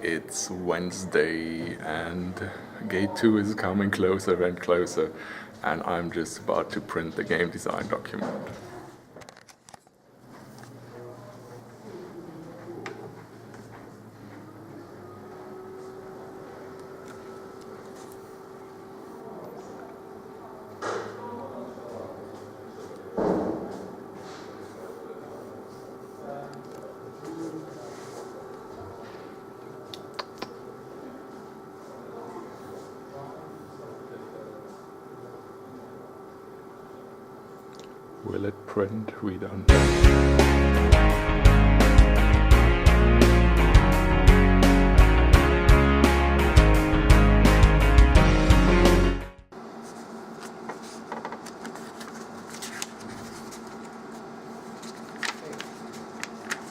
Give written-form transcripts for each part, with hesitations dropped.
It's Wednesday and gate 2 is coming closer and closer, and I'm just about to print the game design document. Will it print? We don't know.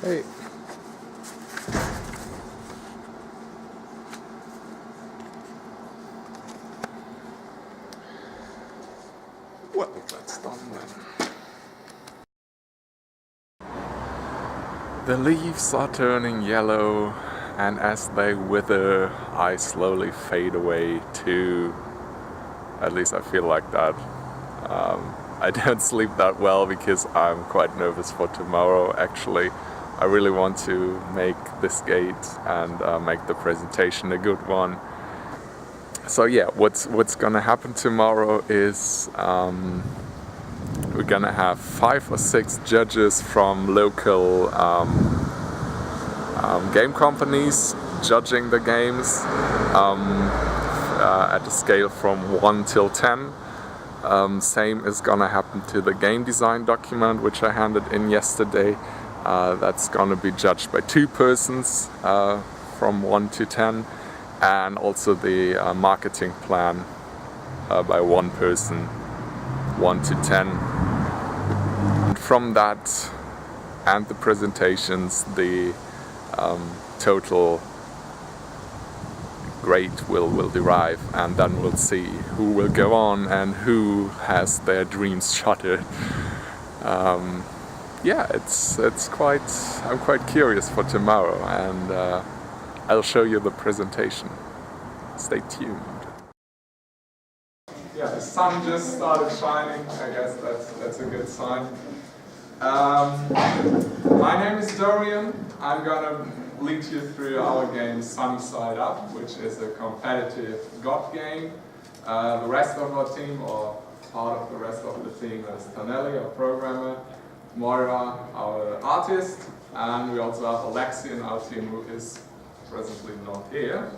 Hey. Well, that's done then. The leaves are turning yellow, and as they wither, I slowly fade away too. At least I feel like that. I don't sleep that well because I'm quite nervous for tomorrow, actually. I really want to make this gate and make the presentation a good one. So yeah, what's gonna happen tomorrow is we're gonna have 5 or 6 judges from local game companies judging the games at a scale from 1 till 10. Same is gonna happen to the game design document, which I handed in yesterday. That's gonna be judged by 2 persons from 1 to 10, and also the marketing plan by 1 person, 1 to 10. And from that and the presentations, the total grade will derive, and then we'll see who will go on and who has their dreams shattered. Yeah, I'm quite curious for tomorrow, and I'll show you the presentation. Stay tuned. Yeah, the sun just started shining. I guess that's a good sign. My name is Dorian. I'm gonna lead you through our game Sunny Side Up, which is a competitive God game. The rest of our team, or part of the rest of the team, is Taneli, our programmer, Moira, our artist, and we also have Alexi in our team, who is presently not here.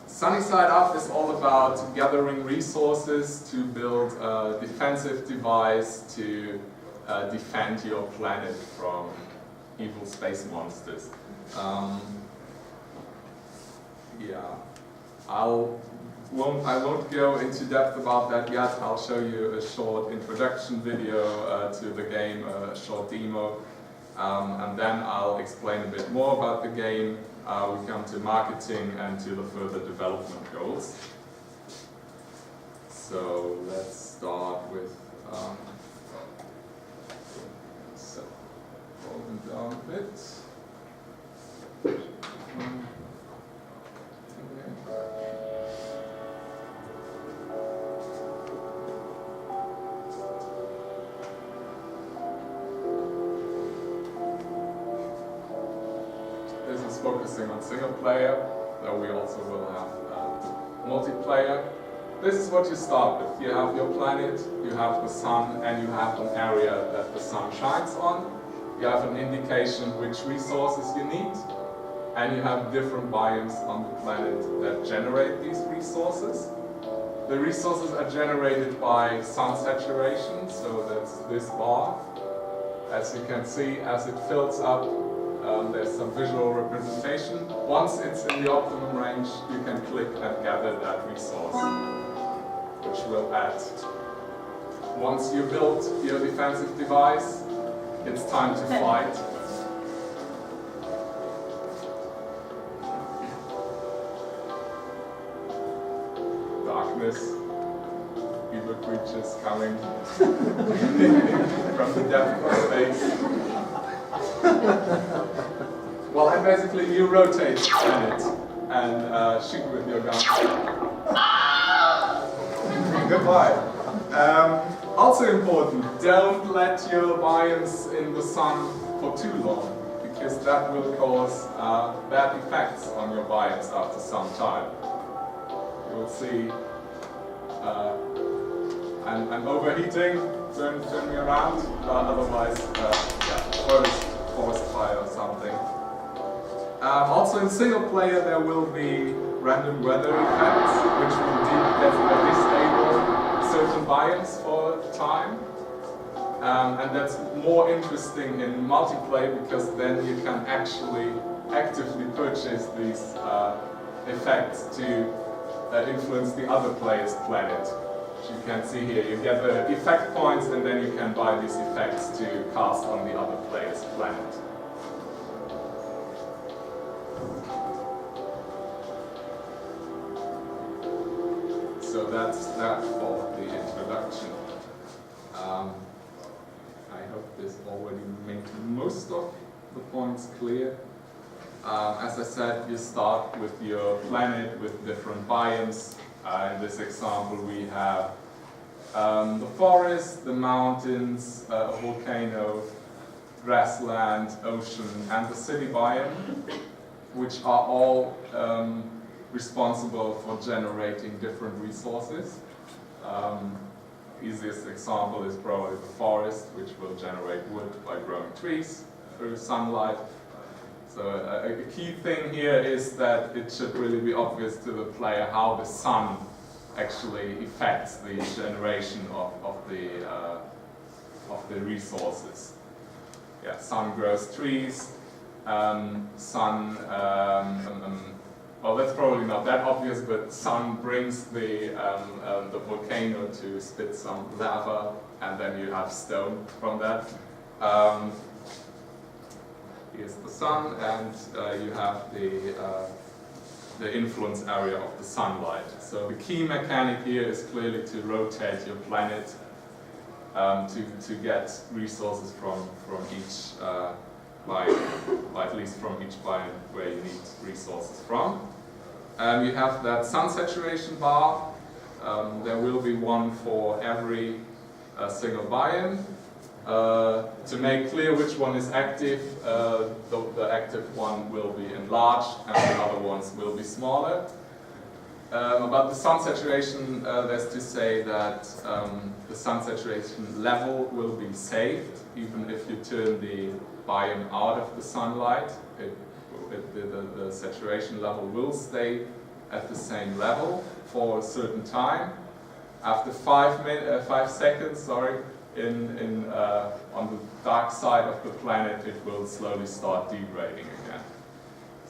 Sunny Side Up is all about gathering resources to build a defensive device to defend your planet from evil space monsters. Yeah, I won't go into depth about that yet. I'll show you a short introduction video to the game, a short demo, and then I'll explain a bit more about the game. We come to marketing and to the further development goals. So let's start with hold down a bit. This is focusing on single player, though we also will have multiplayer. This is what you start with. You have your planet, you have the sun, and you have an area that the sun shines on. You have an indication which resources you need, and you have different biomes on the planet that generate these resources. The resources are generated by sun saturation, so that's this bar. As you can see, as it fills up, there's some visual representation. Once it's in the optimum range, you can click and gather that resource, which will add. Once you build your defensive device, it's time to fight. Darkness, evil creatures coming from the depth of space. Well, I'm basically you rotate the planet and shoot with your gun. Goodbye. Also important, don't let your biomes in the sun for too long, because that will cause bad effects on your biomes after some time. You will see I'm overheating, turn me around, otherwise forest fire or something. Also in single player there will be random weather effects which will disable certain biomes for time. And that's more interesting in multiplayer because then you can actually actively purchase these effects to influence the other player's planet. Which you can see here, you get the effect points and then you can buy these effects to cast on the other player's planet. So that's that for the introduction. I hope this already made most of the points clear. As I said, you start with your planet with different biomes. In this example we have the forest, the mountains, a volcano, grassland, ocean, and the city biome, which are all responsible for generating different resources. Easiest example is probably the forest, which will generate wood by growing trees through sunlight. So a key thing here is that it should really be obvious to the player how the sun actually affects the generation of the resources. Yeah, sun grows trees, well, that's probably not that obvious, but sun brings the volcano to spit some lava, and then you have stone from that. Here's the sun, and you have the influence area of the sunlight. So the key mechanic here is clearly to rotate your planet to get resources from each biome, or at least from each biome where you need resources from. You have that sun saturation bar. There will be one for every single biome. To make clear which one is active, the active one will be enlarged and the other ones will be smaller. About the sun saturation, there's to say that the sun saturation level will be saved even if you turn the biome out of the sunlight. The saturation level will stay at the same level for a certain time. After 5 seconds, on the dark side of the planet, it will slowly start degrading again.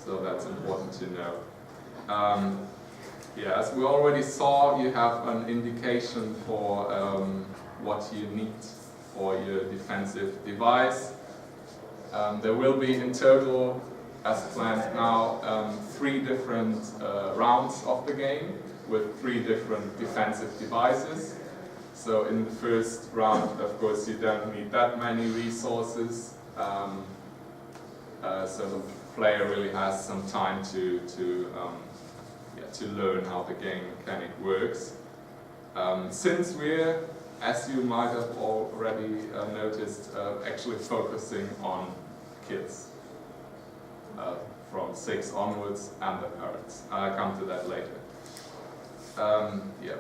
So that's important to know. As we already saw, you have an indication for what you need for your defensive device. There will be in total, as planned now, 3 different rounds of the game with 3 different defensive devices. So in the first round, of course, you don't need that many resources. So the player really has some time to learn how the game mechanic works. Since we're, as you might have already noticed, actually focusing on kids from 6 onwards and the parents. I'll come to that later.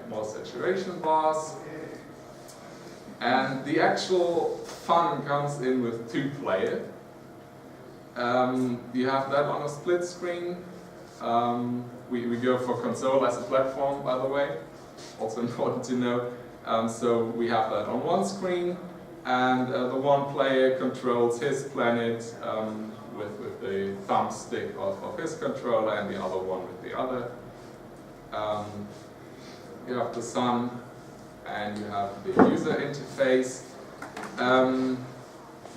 More saturation bars. And the actual fun comes in with 2 player. You have that on a split screen. We go for console as a platform, by the way. Also important to know. So we have that on one screen, and the one player controls his planet with the thumbstick of his controller, and the other one with the other. You have the sun, and you have the user interface.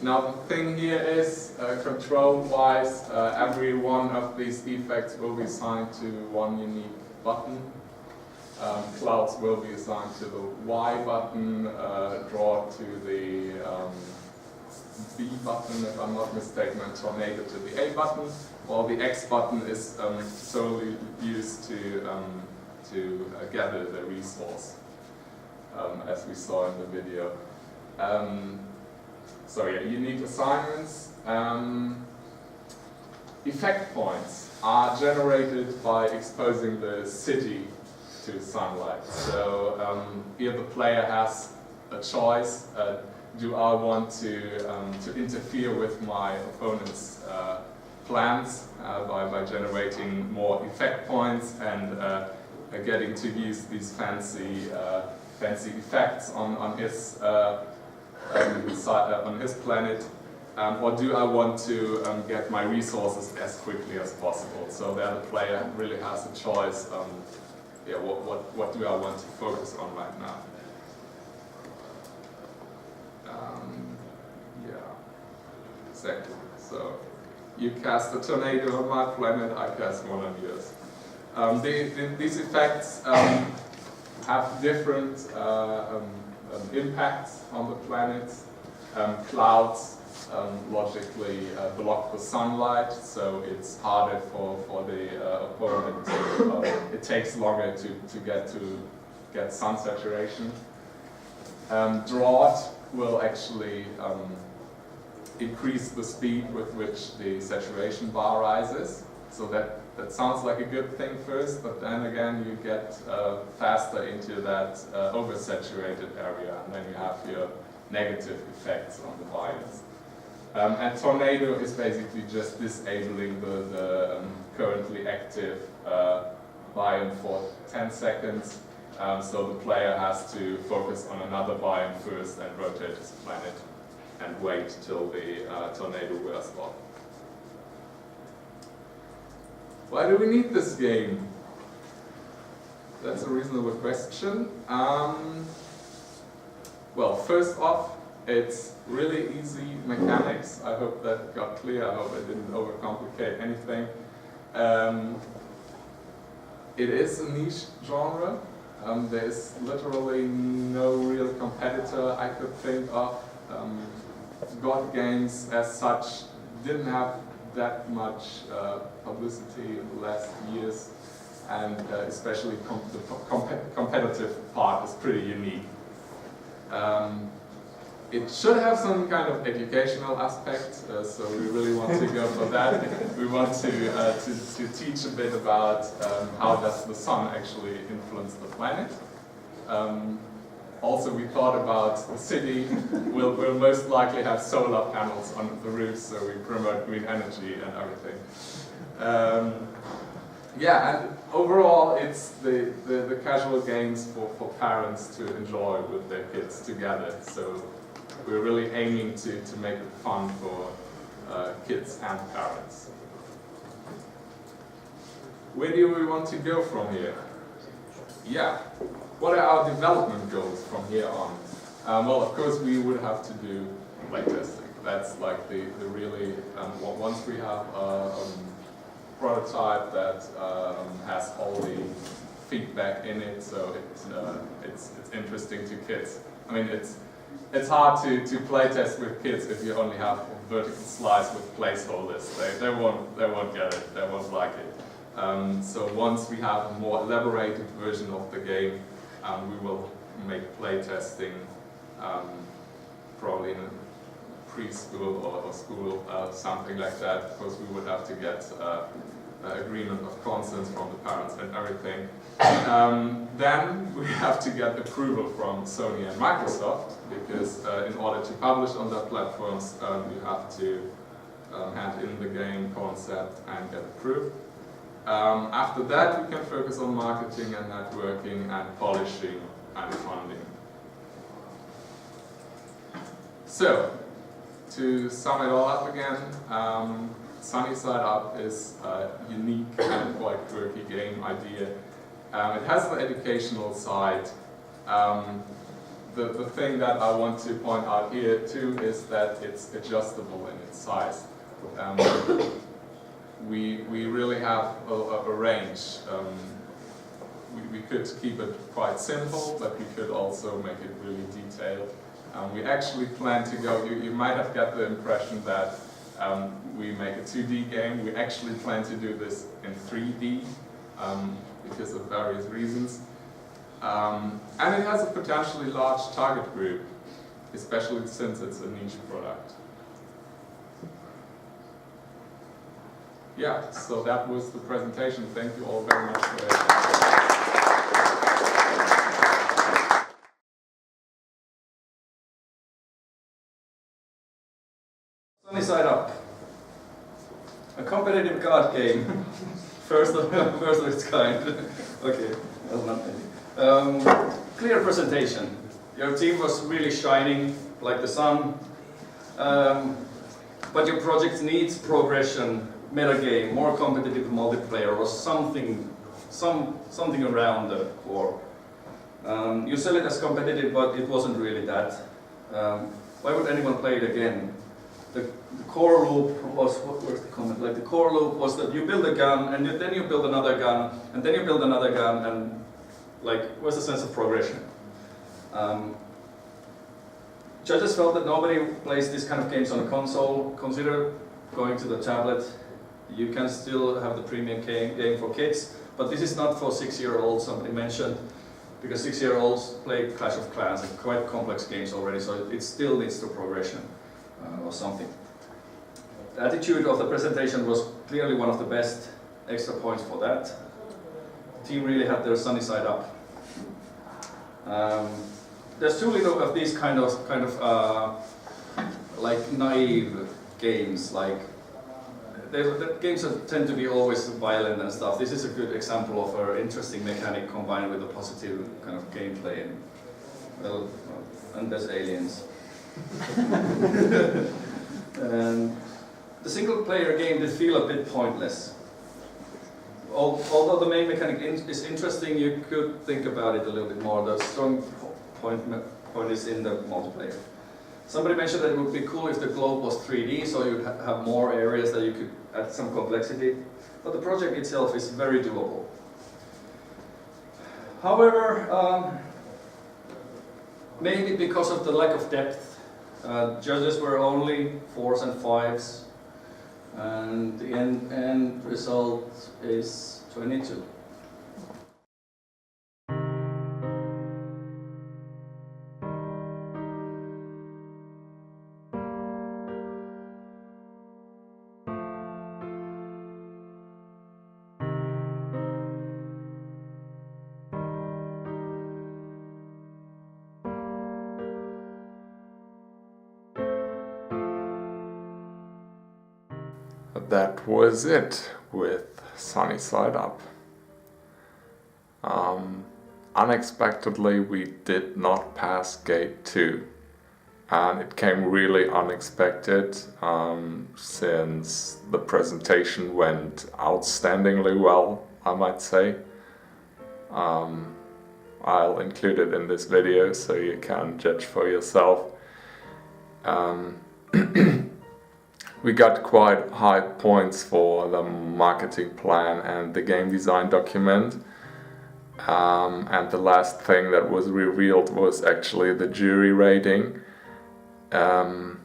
Now the thing here is, control-wise, every one of these effects will be assigned to one unique button. Clouds will be assigned to the Y button, draw to the B button, if I'm not mistaken, and tornado to the A button, while the X button is solely used to gather the resource, as we saw in the video. So yeah, unique assignments. Effect points are generated by exposing the city to sunlight. So here the player has a choice. Do I want to interfere with my opponent's plans by generating more effect points and getting to use these fancy effects on his planet, or do I want to get my resources as quickly as possible? So there the player really has a choice. Yeah, what do I want to focus on right now? Yeah, exactly. So you cast a tornado on my planet, I cast one on yours. These effects have different impacts on the planets. Clouds logically block the sunlight, so it's harder for the opponent. It takes longer to get sun saturation. Drought will actually increase the speed with which the saturation bar rises. So that sounds like a good thing first, but then again you get faster into that oversaturated area, and then you have your negative effects on the biomes. And tornado is basically just disabling the currently active biome for 10 seconds. So the player has to focus on another biome first and rotate his planet and wait till the tornado wears off. Why do we need this game? That's a reasonable question. Well, first off, it's really easy mechanics. I hope that got clear. I hope I didn't overcomplicate anything. It is a niche genre. There's literally no real competitor I could think of. God games as such didn't have that much publicity in the last years, and especially the competitive part is pretty unique. It should have some kind of educational aspect, so we really want to go for that. We want to teach a bit about how does the sun actually influence the planet. Also, we thought about the city will most likely have solar panels on the roofs, so we promote green energy and everything. Yeah, and overall, it's the casual games for parents to enjoy with their kids together. So we're really aiming to make it fun for kids and parents. Where do we want to go from here? Yeah, what are our development goals from here on? Well, of course, we would have to do playtesting. That's like the really, once we have a prototype that has all the feedback in it, so it's interesting to kids. I mean, it's hard to playtest with kids if you only have a vertical slice with placeholders. They won't get it. They won't like it. So once we have a more elaborated version of the game, we will make playtesting probably in a preschool or school, something like that. Of course, we would have to get agreement of consent from the parents and everything. Then we have to get approval from Sony and Microsoft, because in order to publish on their platforms, you have to hand in the game concept and get approved. After that, we can focus on marketing and networking and polishing and funding. So, to sum it all up again, Sunny Side Up is a unique and quite quirky game idea. It has the educational side. The thing that I want to point out here too is that it's adjustable in its size. We really have a range. We could keep it quite simple, but we could also make it really detailed. We actually plan to go, you might have got the impression that we make a 2D game. We actually plan to do this in 3D because of various reasons. And it has a potentially large target group, especially since it's a niche product. Yeah, so that was the presentation. Thank you all very much for it. Sunny Side Up, a competitive card game, first of its kind. Okay, that's not many. Clear presentation. Your team was really shining like the sun, but your project needs progression, metagame, more competitive multiplayer, or something around the core. You sell it as competitive, but it wasn't really that. Why would anyone play it again? The core loop was, what was the comment? Like the core loop was that you build a gun, and then you build another gun, and then you build another gun, and like, what's the sense of progression? Judges felt that nobody plays this kind of games on a console. Consider going to the tablet. You can still have the premium game for kids, but this is not for 6-year-olds, somebody mentioned, because 6-year-olds play Clash of Clans, and quite complex games already, so it still needs the progression. Or something. The attitude of the presentation was clearly one of the best. Extra points for that. The team really had their sunny side up. There's too little of these kind of like naive games. Like the games that tend to be always violent and stuff. This is a good example of an interesting mechanic combined with a positive kind of gameplay. And, well, and there's aliens. And the single-player game did feel a bit pointless. Although the main mechanic is interesting, you could think about it a little bit more. The strong point is in the multiplayer. Somebody mentioned that it would be cool if the globe was 3D, so you'd have more areas that you could add some complexity. But the project itself is very doable. However, maybe because of the lack of depth, judges were only 4s and 5s, and the end result is 22. That was it with Sunny Side Up. Unexpectedly, we did not pass Gate 2. And it came really unexpected, since the presentation went outstandingly well, I might say. I'll include it in this video so you can judge for yourself. We got quite high points for the marketing plan and the game design document. And the last thing that was revealed was actually the jury rating. And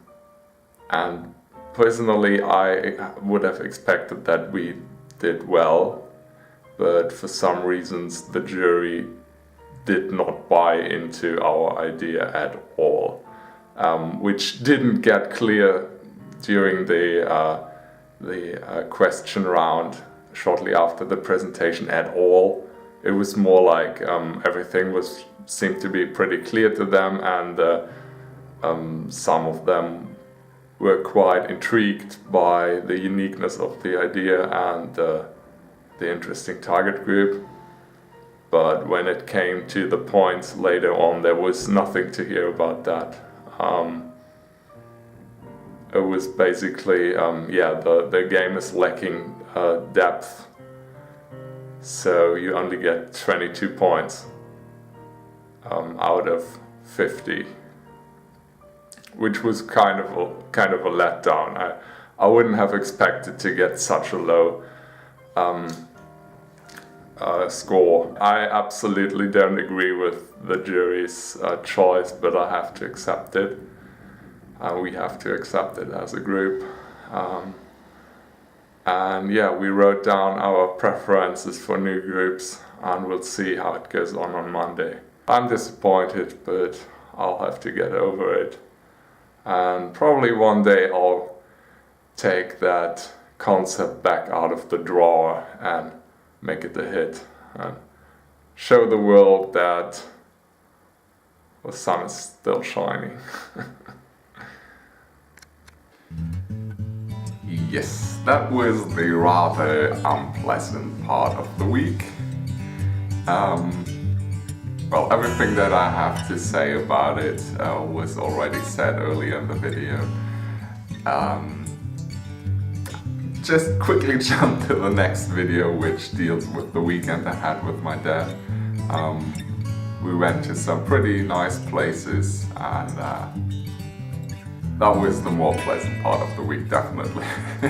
personally, I would have expected that we did well, but for some reasons the jury did not buy into our idea at all, which didn't get clear during the question round shortly after the presentation at all. It was more like everything seemed to be pretty clear to them, and some of them were quite intrigued by the uniqueness of the idea and the interesting target group. But when it came to the points later on, there was nothing to hear about that. It was basically, the game is lacking depth, so you only get 22 points out of 50, which was kind of a letdown. I wouldn't have expected to get such a low score. I absolutely don't agree with the jury's choice, but I have to accept it. We have to accept it as a group. And yeah, we wrote down our preferences for new groups, and we'll see how it goes on Monday. I'm disappointed, but I'll have to get over it. And probably one day I'll take that concept back out of the drawer and make it a hit and show the world that the sun is still shining. Yes, that was the rather unpleasant part of the week. Well, everything that I have to say about it was already said earlier in the video. Just quickly jump to the next video, which deals with the weekend I had with my dad. We went to some pretty nice places, and that was the more pleasant part of the week, definitely.